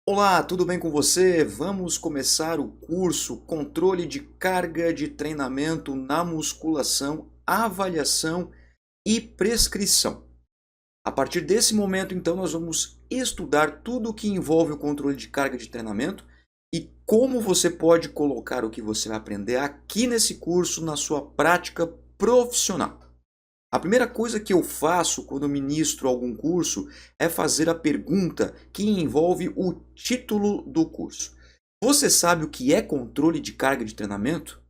Olá, tudo bem com você? Vamos começar o curso Controle de Carga de Treinamento na Musculação, Avaliação e Prescrição. A partir desse momento, então, nós vamos estudar tudo o que envolve o controle de carga de treinamento e como você pode colocar o que você vai aprender aqui nesse curso na sua prática profissional. A primeira coisa que eu faço quando ministro algum curso é fazer a pergunta que envolve o título do curso. Você sabe o que é controle de carga de treinamento?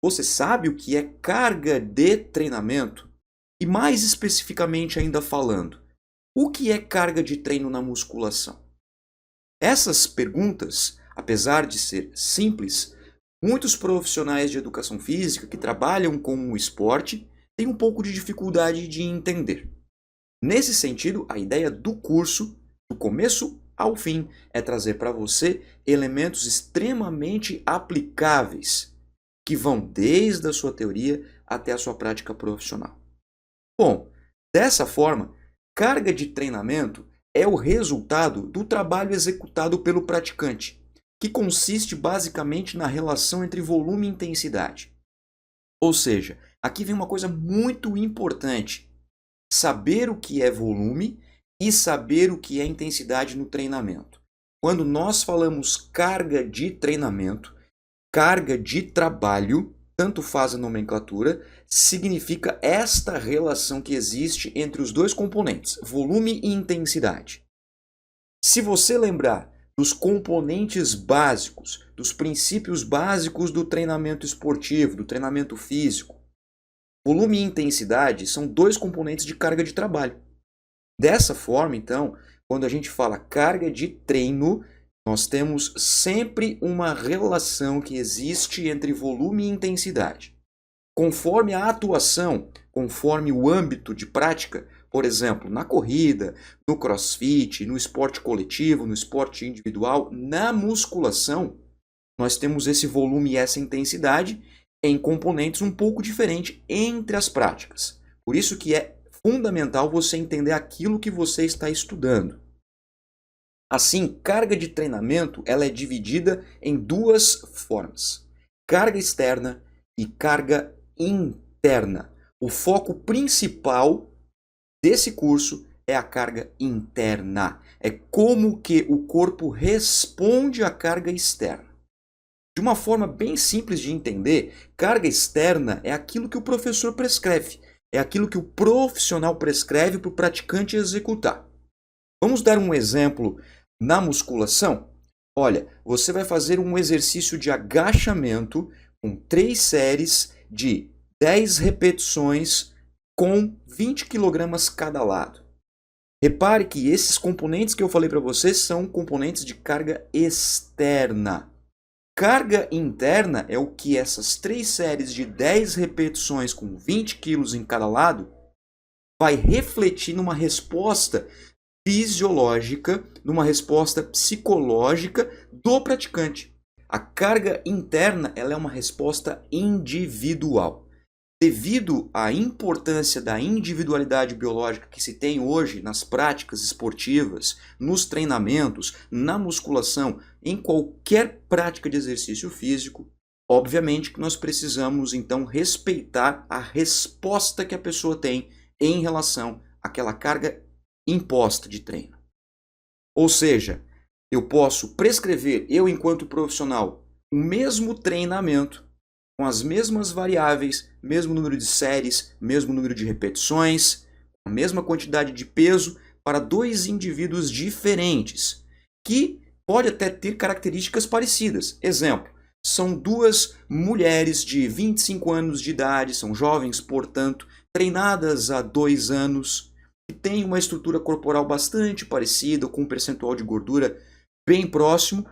Você sabe o que é carga de treinamento? E mais especificamente ainda falando, o que é carga de treino na musculação? Essas perguntas, apesar de ser simples, muitos profissionais de educação física que trabalham com o esporte têm um pouco de dificuldade de entender. Nesse sentido, a ideia do curso, do começo ao fim, é trazer para você elementos extremamente aplicáveis, que vão desde a sua teoria até a sua prática profissional. Bom, dessa forma, carga de treinamento é o resultado do trabalho executado pelo praticante, que consiste basicamente na relação entre volume e intensidade. Ou seja, aqui vem uma coisa muito importante: saber o que é volume e saber o que é intensidade no treinamento. Quando nós falamos carga de treinamento, carga de trabalho, tanto faz a nomenclatura, significa esta relação que existe entre os dois componentes, volume e intensidade. Se você lembrar dos componentes básicos, dos princípios básicos do treinamento esportivo, do treinamento físico, volume e intensidade são dois componentes de carga de trabalho. Dessa forma, então, quando a gente fala carga de treino, nós temos sempre uma relação que existe entre volume e intensidade. Conforme a atuação, conforme o âmbito de prática, por exemplo, na corrida, no crossfit, no esporte coletivo, no esporte individual, na musculação, nós temos esse volume e essa intensidade em componentes um pouco diferentes entre as práticas. Por isso que é fundamental você entender aquilo que você está estudando. Assim, carga de treinamento ela é dividida em duas formas: carga externa e carga interna. O foco principal desse curso é a carga interna. É como que o corpo responde à carga externa. De uma forma bem simples de entender, carga externa é aquilo que o professor prescreve, é aquilo que o profissional prescreve para o praticante executar. Vamos dar um exemplo na musculação? Olha, você vai fazer um exercício de agachamento com 3 séries de 10 repetições com 20 kg cada lado. Repare que esses componentes que eu falei para você são componentes de carga externa. Carga interna é o que essas 3 séries de 10 repetições com 20 kg em cada lado vai refletir numa resposta fisiológica, numa resposta psicológica do praticante. A carga interna ela é uma resposta individual. Devido à importância da individualidade biológica que se tem hoje nas práticas esportivas, nos treinamentos, na musculação, em qualquer prática de exercício físico, obviamente que nós precisamos então respeitar a resposta que a pessoa tem em relação àquela carga imposta de treino. Ou seja, eu posso prescrever, eu enquanto profissional, o mesmo treinamento com as mesmas variáveis, mesmo número de séries, mesmo número de repetições, a mesma quantidade de peso para dois indivíduos diferentes, que pode até ter características parecidas. Exemplo, são duas mulheres de 25 anos de idade, são jovens, portanto, treinadas há 2 anos, que têm uma estrutura corporal bastante parecida, com um percentual de gordura bem próximo,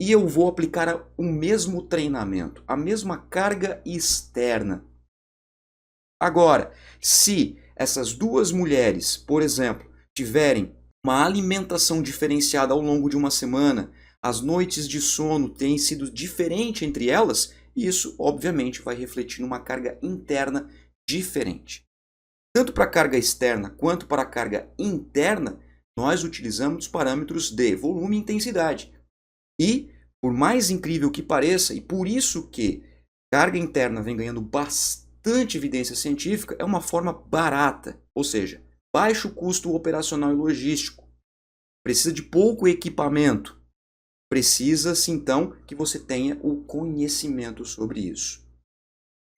e eu vou aplicar o mesmo treinamento, a mesma carga externa. Agora, se essas duas mulheres, por exemplo, tiverem uma alimentação diferenciada ao longo de uma semana, as noites de sono têm sido diferentes entre elas, isso obviamente vai refletir numa carga interna diferente. Tanto para a carga externa quanto para a carga interna, nós utilizamos os parâmetros de volume e intensidade. E, por mais incrível que pareça, e por isso que carga interna vem ganhando bastante evidência científica, é uma forma barata, ou seja, baixo custo operacional e logístico. Precisa de pouco equipamento. Precisa-se, então, que você tenha o conhecimento sobre isso.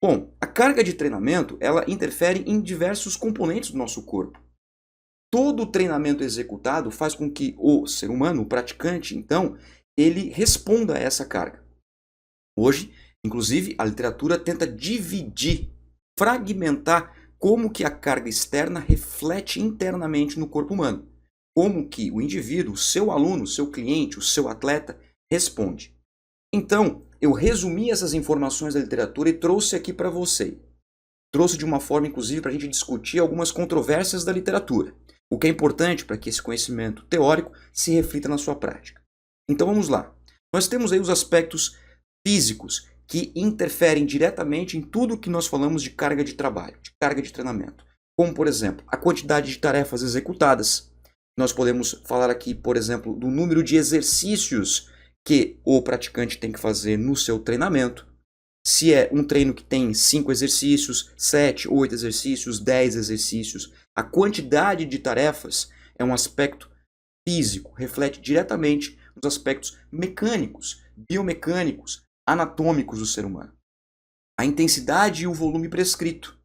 Bom, a carga de treinamento, ela interfere em diversos componentes do nosso corpo. Todo o treinamento executado faz com que o ser humano, o praticante, então, ele responda a essa carga. Hoje, inclusive, a literatura tenta dividir, fragmentar como que a carga externa reflete internamente no corpo humano. Como que o indivíduo, o seu aluno, o seu cliente, o seu atleta, responde. Então, eu resumi essas informações da literatura e trouxe aqui para você. Trouxe de uma forma, inclusive, para a gente discutir algumas controvérsias da literatura, o que é importante para que esse conhecimento teórico se reflita na sua prática. Então vamos lá. Nós temos aí os aspectos físicos que interferem diretamente em tudo que nós falamos de carga de trabalho, de carga de treinamento. Como, por exemplo, a quantidade de tarefas executadas. Nós podemos falar aqui, por exemplo, do número de exercícios que o praticante tem que fazer no seu treinamento. Se é um treino que tem 5 exercícios, 7, 8 exercícios, 10 exercícios, a quantidade de tarefas é um aspecto físico, reflete diretamente nos aspectos mecânicos, biomecânicos, anatômicos do ser humano. A intensidade e o volume prescrito.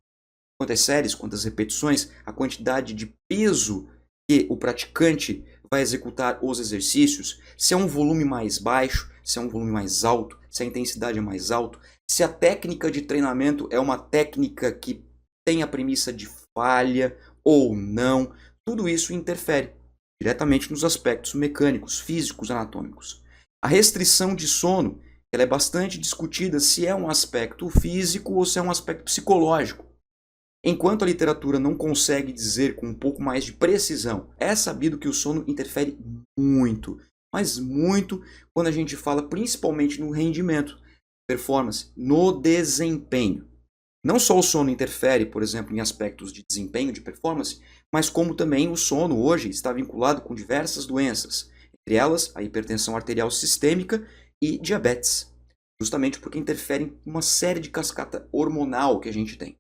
Quantas séries, quantas repetições, a quantidade de peso que o praticante vai executar os exercícios, se é um volume mais baixo, se é um volume mais alto, se a intensidade é mais alta, se a técnica de treinamento é uma técnica que tem a premissa de falha ou não, tudo isso interfere diretamente nos aspectos mecânicos, físicos, anatômicos. A restrição de sono, ela é bastante discutida se é um aspecto físico ou se é um aspecto psicológico. Enquanto a literatura não consegue dizer com um pouco mais de precisão, é sabido que o sono interfere muito, mas muito quando a gente fala principalmente no rendimento, performance, no desempenho. Não só o sono interfere, por exemplo, em aspectos de desempenho, de performance, mas como também o sono hoje está vinculado com diversas doenças, entre elas a hipertensão arterial sistêmica e diabetes, justamente porque interfere em uma série de cascata hormonal que a gente tem.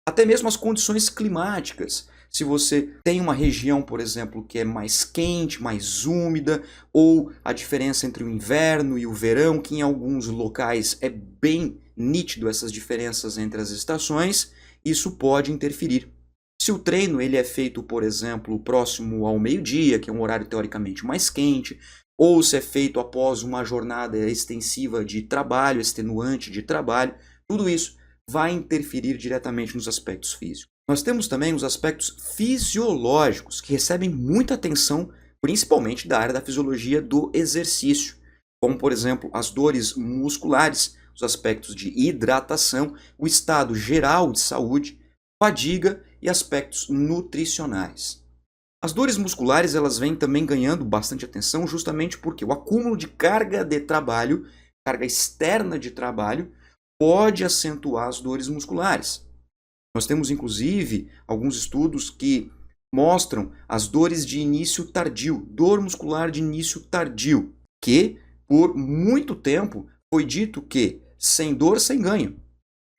Até mesmo as condições climáticas. Se você tem uma região, por exemplo, que é mais quente, mais úmida, ou a diferença entre o inverno e o verão, que em alguns locais é bem nítido essas diferenças entre as estações, isso pode interferir. Se o treino ele é feito, por exemplo, próximo ao meio-dia, que é um horário teoricamente mais quente, ou se é feito após uma jornada extensiva de trabalho, extenuante de trabalho, tudo isso vai interferir diretamente nos aspectos físicos. Nós temos também os aspectos fisiológicos, que recebem muita atenção, principalmente da área da fisiologia do exercício, como, por exemplo, as dores musculares, os aspectos de hidratação, o estado geral de saúde, fadiga e aspectos nutricionais. As dores musculares elas vêm também ganhando bastante atenção justamente porque o acúmulo de carga de trabalho, carga externa de trabalho, pode acentuar as dores musculares. Nós temos, inclusive, alguns estudos que mostram as dores de início tardio, dor muscular de início tardio, que, por muito tempo, foi dito que sem dor, sem ganho.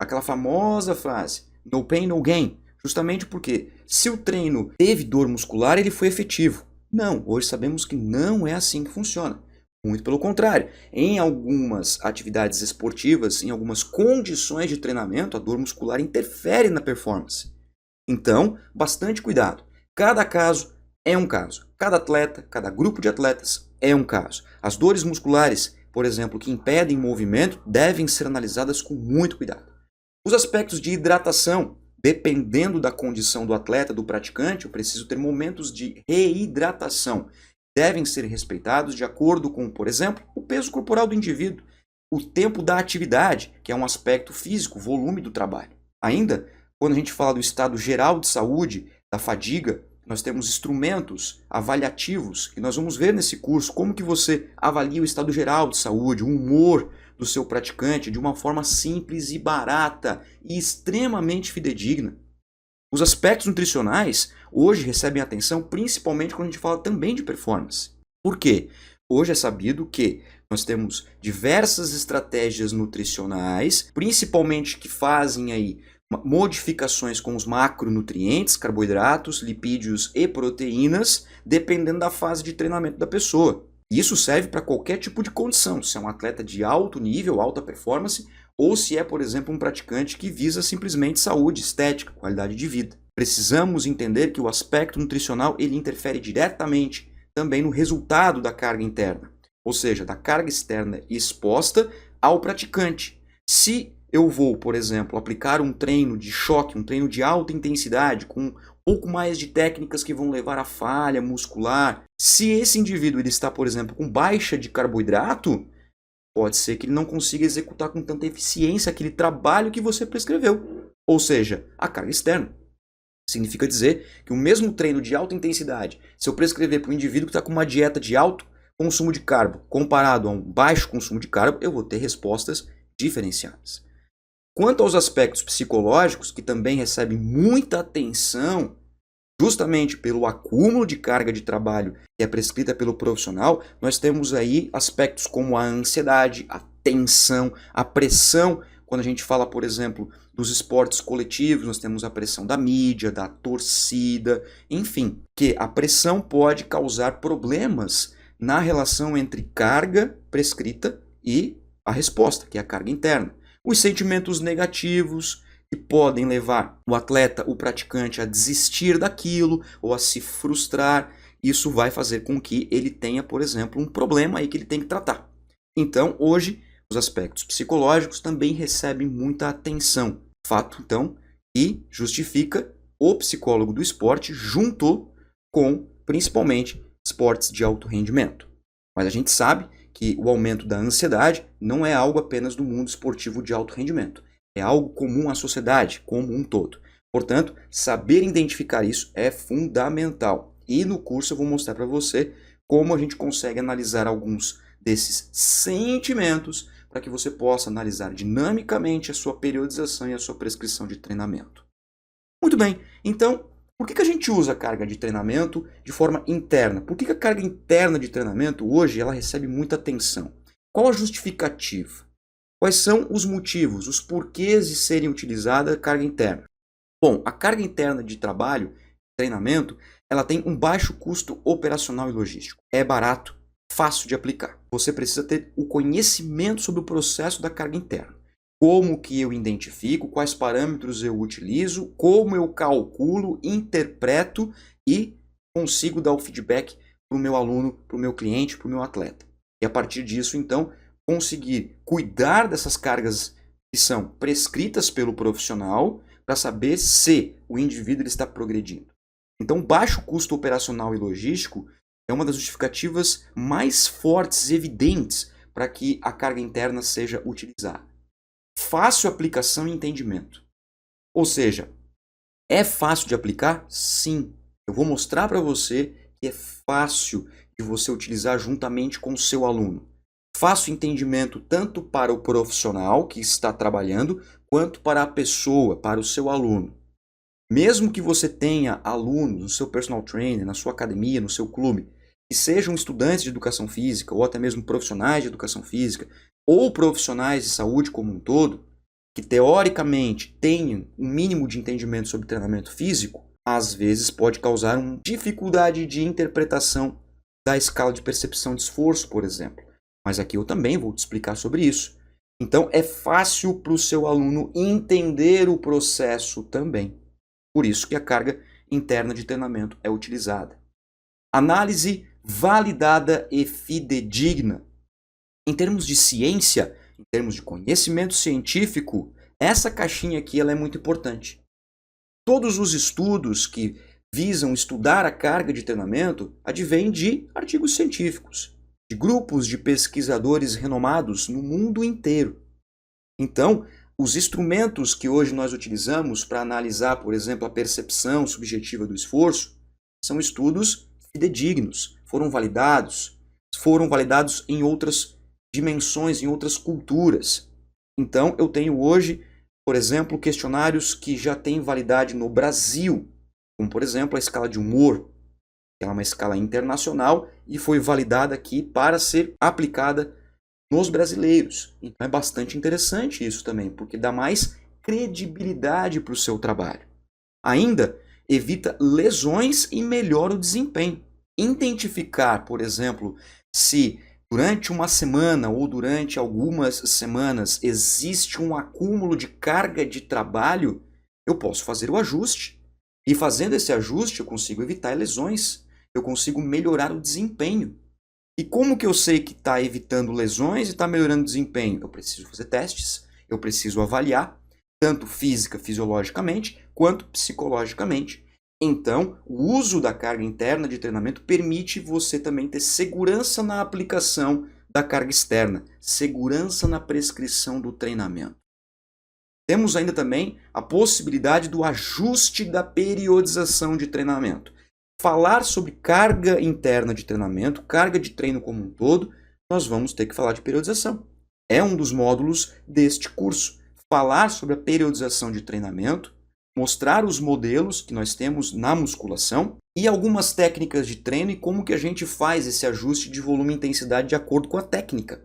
Aquela famosa frase, no pain, no gain, justamente porque se o treino teve dor muscular, ele foi efetivo. Não, hoje sabemos que não é assim que funciona. Muito pelo contrário, em algumas atividades esportivas, em algumas condições de treinamento, a dor muscular interfere na performance. Então, bastante cuidado. Cada caso é um caso. Cada atleta, cada grupo de atletas é um caso. As dores musculares, por exemplo, que impedem o movimento, devem ser analisadas com muito cuidado. Os aspectos de hidratação, dependendo da condição do atleta, do praticante, eu preciso ter momentos de reidratação. Devem ser respeitados de acordo com, por exemplo, o peso corporal do indivíduo, o tempo da atividade, que é um aspecto físico, o volume do trabalho. Ainda, quando a gente fala do estado geral de saúde, da fadiga, nós temos instrumentos avaliativos, e nós vamos ver nesse curso como que você avalia o estado geral de saúde, o humor do seu praticante de uma forma simples e barata e extremamente fidedigna. Os aspectos nutricionais hoje recebem atenção principalmente quando a gente fala também de performance. Por quê? Hoje é sabido que nós temos diversas estratégias nutricionais, principalmente que fazem aí modificações com os macronutrientes, carboidratos, lipídios e proteínas, dependendo da fase de treinamento da pessoa. Isso serve para qualquer tipo de condição, se é um atleta de alto nível, alta performance, ou se é, por exemplo, um praticante que visa simplesmente saúde, estética, qualidade de vida. Precisamos entender que o aspecto nutricional ele interfere diretamente também no resultado da carga interna, ou seja, da carga externa exposta ao praticante. Se eu vou, por exemplo, aplicar um treino de choque, um treino de alta intensidade, com um pouco mais de técnicas que vão levar à falha muscular, se esse indivíduo ele está, por exemplo, com baixa de carboidrato, pode ser que ele não consiga executar com tanta eficiência aquele trabalho que você prescreveu, ou seja, a carga externa. Significa dizer que o mesmo treino de alta intensidade, se eu prescrever para um indivíduo que está com uma dieta de alto consumo de carbo, comparado a um baixo consumo de carbo, eu vou ter respostas diferenciadas. Quanto aos aspectos psicológicos, que também recebem muita atenção, justamente pelo acúmulo de carga de trabalho que é prescrita pelo profissional, nós temos aí aspectos como a ansiedade, a tensão, a pressão. Quando a gente fala, por exemplo, dos esportes coletivos, nós temos a pressão da mídia, da torcida, enfim, que a pressão pode causar problemas na relação entre carga prescrita e a resposta, que é a carga interna. Os sentimentos negativos que podem levar o atleta, o praticante, a desistir daquilo ou a se frustrar, isso vai fazer com que ele tenha, por exemplo, um problema aí que ele tem que tratar. Então, hoje, os aspectos psicológicos também recebem muita atenção. Fato, então, que justifica o psicólogo do esporte junto com, principalmente, esportes de alto rendimento. Mas a gente sabe que o aumento da ansiedade não é algo apenas do mundo esportivo de alto rendimento. É algo comum à sociedade, como um todo. Portanto, saber identificar isso é fundamental. E no curso eu vou mostrar para você como a gente consegue analisar alguns desses sentimentos para que você possa analisar dinamicamente a sua periodização e a sua prescrição de treinamento. Muito bem, então, por que a gente usa a carga de treinamento de forma interna? Por que a carga interna de treinamento hoje ela recebe muita atenção? Qual a justificativa? Quais são os motivos, os porquês de serem utilizada a carga interna? Bom, a carga interna de trabalho, treinamento, ela tem um baixo custo operacional e logístico. É barato, fácil de aplicar. Você precisa ter o conhecimento sobre o processo da carga interna. Como que eu identifico, quais parâmetros eu utilizo, como eu calculo, interpreto e consigo dar o feedback para o meu aluno, para o meu cliente, para o meu atleta. E a partir disso, então, conseguir cuidar dessas cargas que são prescritas pelo profissional para saber se o indivíduo está progredindo. Então, baixo custo operacional e logístico é uma das justificativas mais fortes e evidentes para que a carga interna seja utilizada. Fácil aplicação e entendimento. Ou seja, é fácil de aplicar? Sim. Eu vou mostrar para você que é fácil de você utilizar juntamente com o seu aluno. Fácil entendimento tanto para o profissional que está trabalhando, quanto para a pessoa, para o seu aluno. Mesmo que você tenha alunos no seu personal trainer, na sua academia, no seu clube, que sejam estudantes de educação física, ou até mesmo profissionais de educação física, ou profissionais de saúde como um todo, que teoricamente tenham um mínimo de entendimento sobre treinamento físico, às vezes pode causar uma dificuldade de interpretação da escala de percepção de esforço, por exemplo. Mas aqui eu também vou te explicar sobre isso. Então é fácil para o seu aluno entender o processo também. Por isso que a carga interna de treinamento é utilizada. Análise validada e fidedigna. Em termos de ciência, em termos de conhecimento científico, essa caixinha aqui ela é muito importante. Todos os estudos que visam estudar a carga de treinamento advêm de artigos científicos, de grupos de pesquisadores renomados no mundo inteiro. Então, os instrumentos que hoje nós utilizamos para analisar, por exemplo, a percepção subjetiva do esforço, são estudos fidedignos, foram validados em outras dimensões, em outras culturas. Então, eu tenho hoje por exemplo, questionários que já têm validade no Brasil, como por exemplo a escala de humor. Ela é uma escala internacional e foi validada aqui para ser aplicada nos brasileiros. Então é bastante interessante isso também, porque dá mais credibilidade para o seu trabalho. Ainda evita lesões e melhora o desempenho. Identificar, por exemplo, se durante uma semana ou durante algumas semanas existe um acúmulo de carga de trabalho, eu posso fazer o ajuste. E fazendo esse ajuste, eu consigo evitar lesões, eu consigo melhorar o desempenho. E como que eu sei que está evitando lesões e está melhorando o desempenho? Eu preciso fazer testes, eu preciso avaliar, tanto física, fisiologicamente, quanto psicologicamente. Então, o uso da carga interna de treinamento permite você também ter segurança na aplicação da carga externa, segurança na prescrição do treinamento. Temos ainda também a possibilidade do ajuste da periodização de treinamento. Falar sobre carga interna de treinamento, carga de treino como um todo, nós vamos ter que falar de periodização. É um dos módulos deste curso. Falar sobre a periodização de treinamento, mostrar os modelos que nós temos na musculação e algumas técnicas de treino e como que a gente faz esse ajuste de volume e intensidade de acordo com a técnica.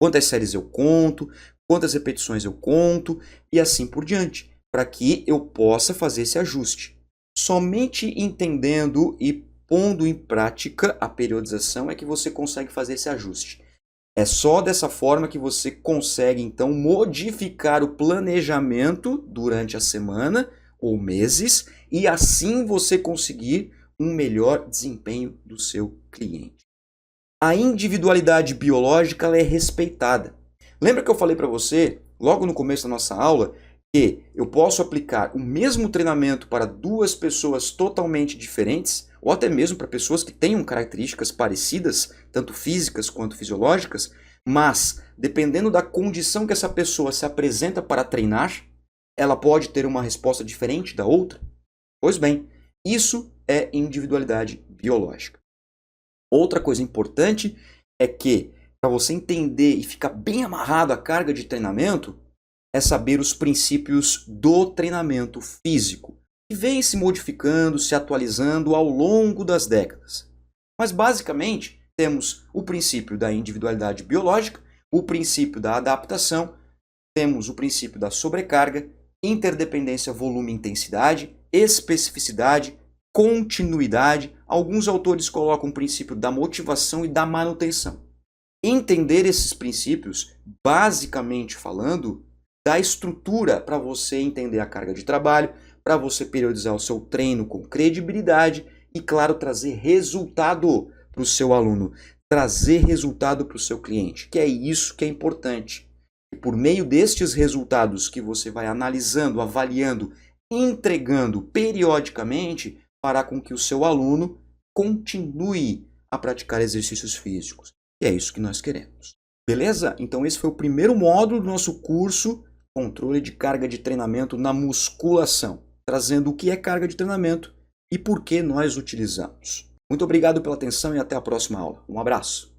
Quantas séries eu conto, quantas repetições eu conto e assim por diante, para que eu possa fazer esse ajuste. Somente entendendo e pondo em prática a periodização é que você consegue fazer esse ajuste. É só dessa forma que você consegue, então, modificar o planejamento durante a semana ou meses e assim você conseguir um melhor desempenho do seu cliente. A individualidade biológica ela é respeitada. Lembra que eu falei para você, logo no começo da nossa aula, que eu posso aplicar o mesmo treinamento para duas pessoas totalmente diferentes, ou até mesmo para pessoas que tenham características parecidas, tanto físicas quanto fisiológicas, mas dependendo da condição que essa pessoa se apresenta para treinar, ela pode ter uma resposta diferente da outra? Pois bem, isso é individualidade biológica. Outra coisa importante é que, para você entender e ficar bem amarrado à carga de treinamento, é saber os princípios do treinamento físico, que vem se modificando, se atualizando ao longo das décadas. Mas basicamente temos o princípio da individualidade biológica, o princípio da adaptação, temos o princípio da sobrecarga, interdependência volume-intensidade, especificidade, continuidade. Alguns autores colocam o princípio da motivação e da manutenção. Entender esses princípios, basicamente falando, dá estrutura para você entender a carga de trabalho, para você periodizar o seu treino com credibilidade e, claro, trazer resultado para o seu aluno, trazer resultado para o seu cliente, que é isso que é importante. E por meio destes resultados que você vai analisando, avaliando, entregando periodicamente, fará com que o seu aluno continue a praticar exercícios físicos. E é isso que nós queremos. Beleza? Então esse foi o primeiro módulo do nosso curso Controle de Carga de Treinamento na Musculação, trazendo o que é carga de treinamento e por que nós utilizamos. Muito obrigado pela atenção e até a próxima aula. Um abraço!